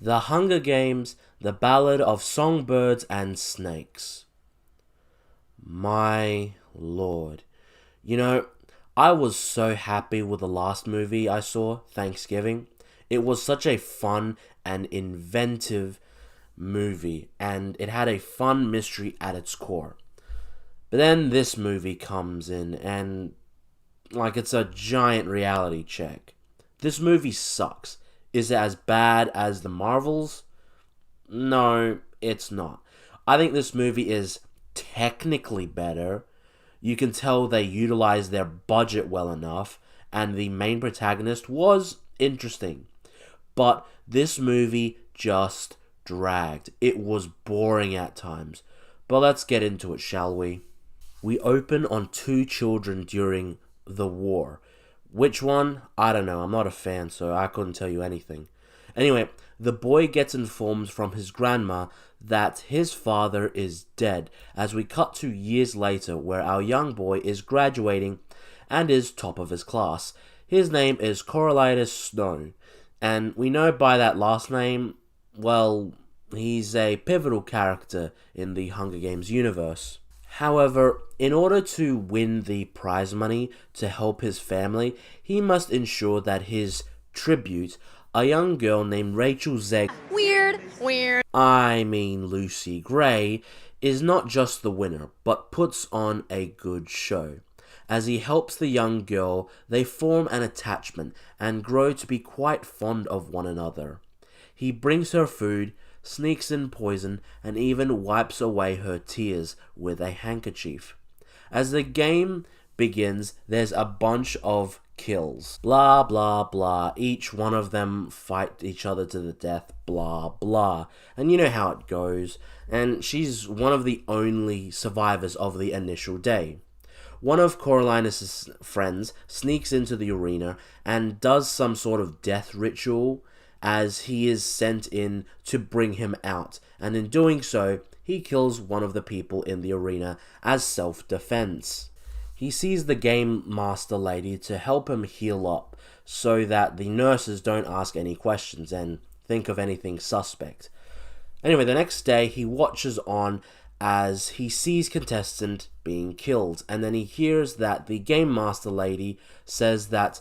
The Hunger Games, The Ballad of Songbirds and Snakes. My lord. I was so happy with the last movie I saw, Thanksgiving. It was such a fun and inventive movie, and it had a fun mystery at its core. But then this movie comes in, and it's a giant reality check. This movie sucks. Is it as bad as the Marvels? No, it's not. I think this movie is technically better. You can tell they utilized their budget well enough, and the main protagonist was interesting. But this movie just dragged. It was boring at times. But let's get into it, shall we? We open on two children during the war. Which one? I don't know. I'm not a fan, so I couldn't tell you anything. Anyway, the boy gets informed from his grandma that his father is dead, as we cut to years later where our young boy is graduating and is top of his class. His name is Coriolanus Snow, and we know by that last name, well, he's a pivotal character in the Hunger Games universe. However, in order to win the prize money to help his family, he must ensure that his tribute, a young girl named Rachel Zeg, Lucy Gray, is not just the winner, but puts on a good show. As he helps the young girl, they form an attachment and grow to be quite fond of one another. He brings her food, sneaks in poison, and even wipes away her tears with a handkerchief. As the game begins, there's a bunch of kills. Blah, blah, blah. Each one of them fight each other to the death. Blah, blah. And you know how it goes. And she's one of the only survivors of the initial day. One of Coriolanus' friends sneaks into the arena and does some sort of death ritual as he is sent in to bring him out, and in doing so, he kills one of the people in the arena as self-defense. He sees the game master lady to help him heal up so that the nurses don't ask any questions and think of anything suspect. Anyway, the next day, he watches on as he sees contestant being killed, and then he hears that the game master lady says that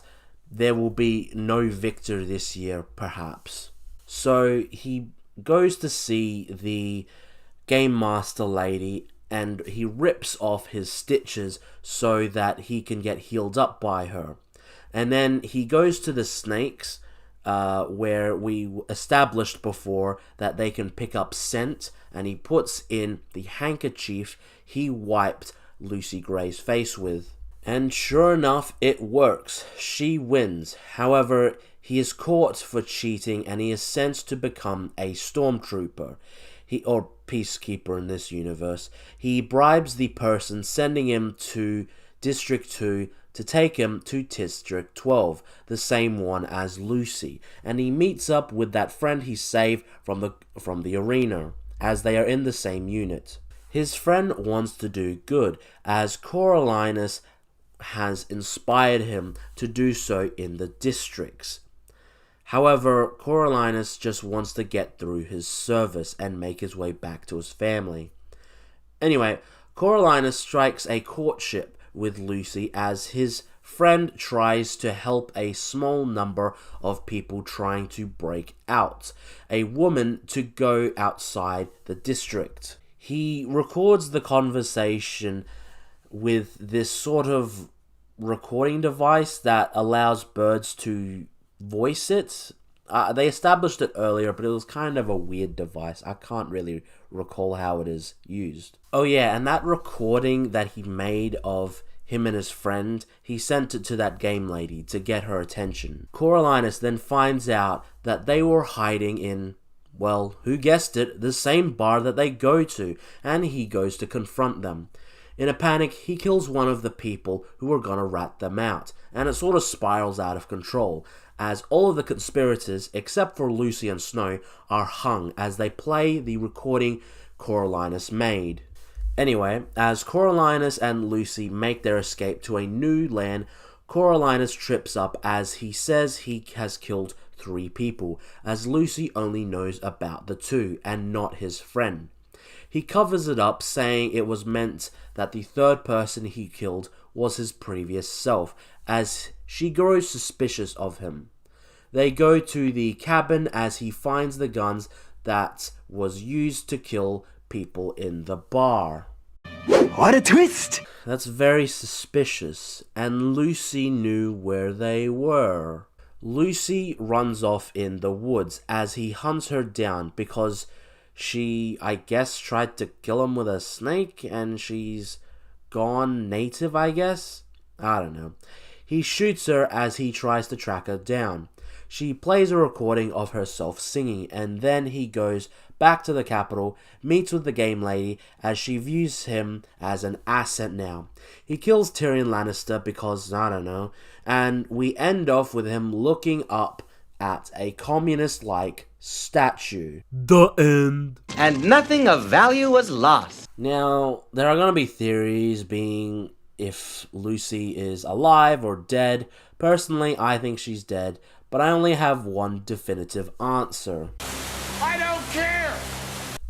there will be no victor this year, perhaps. So he goes to see the game master lady, and he rips off his stitches so that he can get healed up by her. And then he goes to the snakes, where we established before that they can pick up scent, and he puts in the handkerchief he wiped Lucy Gray's face with. And sure enough, it works. She wins. However, he is caught for cheating, and he is sent to become a stormtrooper. Or peacekeeper in this universe. He bribes the person sending him to District 2 to take him to District 12, the same one as Lucy, and he meets up with that friend he saved from the arena, as they are in the same unit. His friend wants to do good, as Coriolanus has inspired him to do so in the districts. However, Coriolanus just wants to get through his service and make his way back to his family. Anyway, Coriolanus strikes a courtship with Lucy as his friend tries to help a small number of people trying to break out, a woman to go outside the district. He records the conversation with this sort of recording device that allows birds to voice it. They established it earlier, but it was kind of a weird device. I can't really recall how it is used. Oh yeah, and that recording that he made of him and his friend, he sent it to that game lady to get her attention. Coriolanus then finds out that they were hiding in, well, who guessed it, the same bar that they go to, and he goes to confront them. In a panic, he kills one of the people who were gonna rat them out, and it sort of spirals out of control, as all of the conspirators, except for Lucy and Snow, are hung as they play the recording Coriolanus made. Anyway, as Coriolanus and Lucy make their escape to a new land, Coriolanus trips up as he says he has killed 3 people, as Lucy only knows about the 2 and not his friend. He covers it up, saying it was meant that the 3rd person he killed was his previous self, as she grows suspicious of him. They go to the cabin as he finds the guns that was used to kill people in the bar. What a twist! That's very suspicious, and Lucy knew where they were. Lucy runs off in the woods as he hunts her down because she, I guess, tried to kill him with a snake and she's gone native, I guess? I don't know. He shoots her as he tries to track her down. She plays a recording of herself singing, and then he goes back to the capital, meets with the game lady as she views him as an asset now. He kills Tyrion Lannister because, I don't know, and we end off with him looking up at a communist-like statue. The end. And nothing of value was lost. Now, there are going to be theories being if Lucy is alive or dead. Personally, I think she's dead, but I only have one definitive answer. I don't care!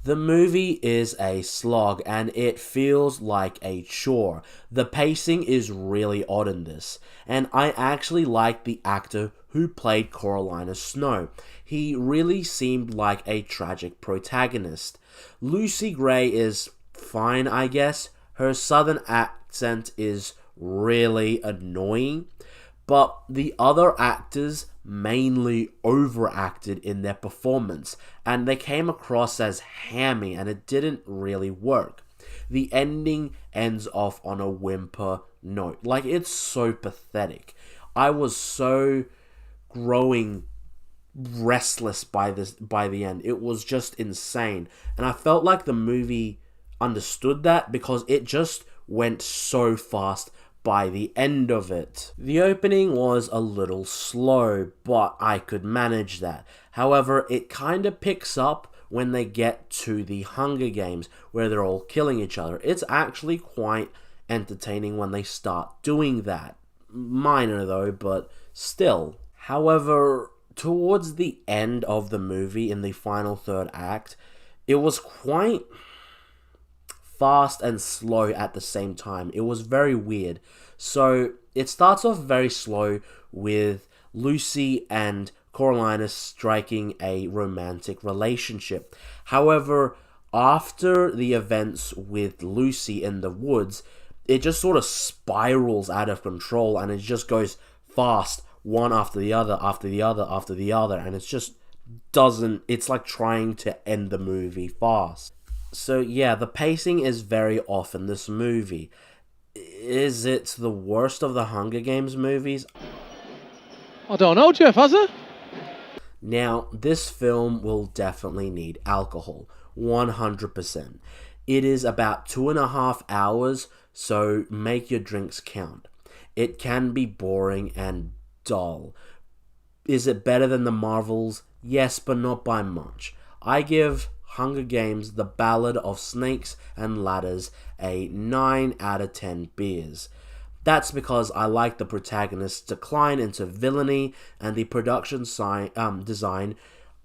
The movie is a slog and it feels like a chore. The pacing is really odd in this, and I actually like the actor who played Coriolanus Snow. He really seemed like a tragic protagonist. Lucy Gray is fine, I guess. Her southern accent is really annoying, but the other actors mainly overacted in their performance, and they came across as hammy, and it didn't really work. The ending ends off on a whimper note. Like, it's so pathetic. I was so growing restless by the end. It was just insane, and I felt like the movie understood that because it just went so fast by the end of it. The opening was a little slow, but I could manage that. However, it kind of picks up when they get to the Hunger Games, where they're all killing each other. It's actually quite entertaining when they start doing that. Minor though, but still. However, towards the end of the movie, in the final 3rd act, it was quite fast and slow at the same time. It was very weird. So it starts off very slow with Lucy and Coriolanus striking a romantic relationship. However, after the events with Lucy in the woods, it just sort of spirals out of control, and it just goes fast, one after the other, after the other, after the other, and it's just doesn't, it's like trying to end the movie fast. So yeah, the pacing is very off in this movie. Is it the worst of the Hunger Games movies? I don't know, Jeff, has it? Now, this film will definitely need alcohol, 100%. It is about 2.5 hours, so make your drinks count. It can be boring and dull. Is it better than the Marvels? Yes, but not by much. I give Hunger Games: The Ballad of Snakes and Ladders a 9 out of 10 beers. That's because I like the protagonist's decline into villainy and the production design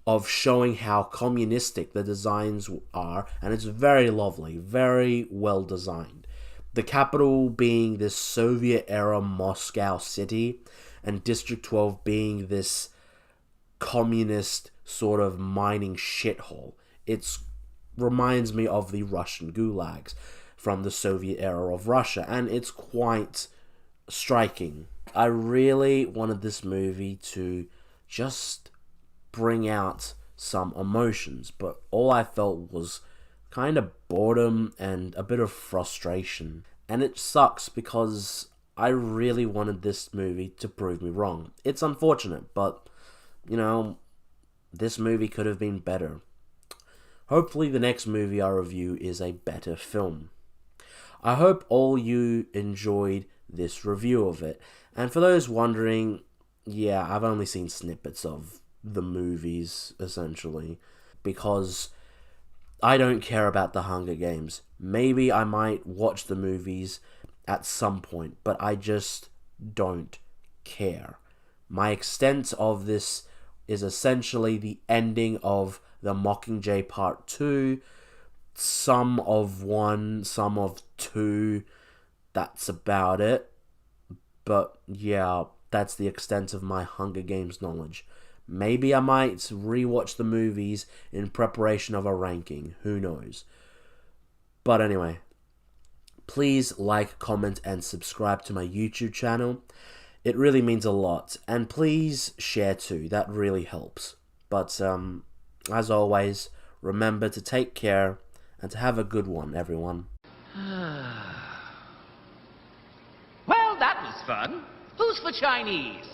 of showing how communistic the designs are, and it's very lovely, very well designed. The capital being this Soviet-era Moscow city, and District 12 being this communist sort of mining shithole. It reminds me of the Russian gulags from the Soviet era of Russia, and it's quite striking. I really wanted this movie to just bring out some emotions, but all I felt was kind of boredom and a bit of frustration. And it sucks because I really wanted this movie to prove me wrong. It's unfortunate, but, you know, this movie could have been better. Hopefully the next movie I review is a better film. I hope all you enjoyed this review of it. And for those wondering, yeah, I've only seen snippets of the movies, essentially, because I don't care about the Hunger Games. Maybe I might watch the movies at some point, but I just don't care. My extent of this is essentially the ending of the Mockingjay Part 2. Some of 1, some of 2. That's about it. But yeah, that's the extent of my Hunger Games knowledge. Maybe I might rewatch the movies in preparation of a ranking. Who knows? But anyway, please like, comment, and subscribe to my YouTube channel. It really means a lot. And please share too. That really helps. But as always, remember to take care and to have a good one, everyone. Well, that was fun. Who's for Chinese?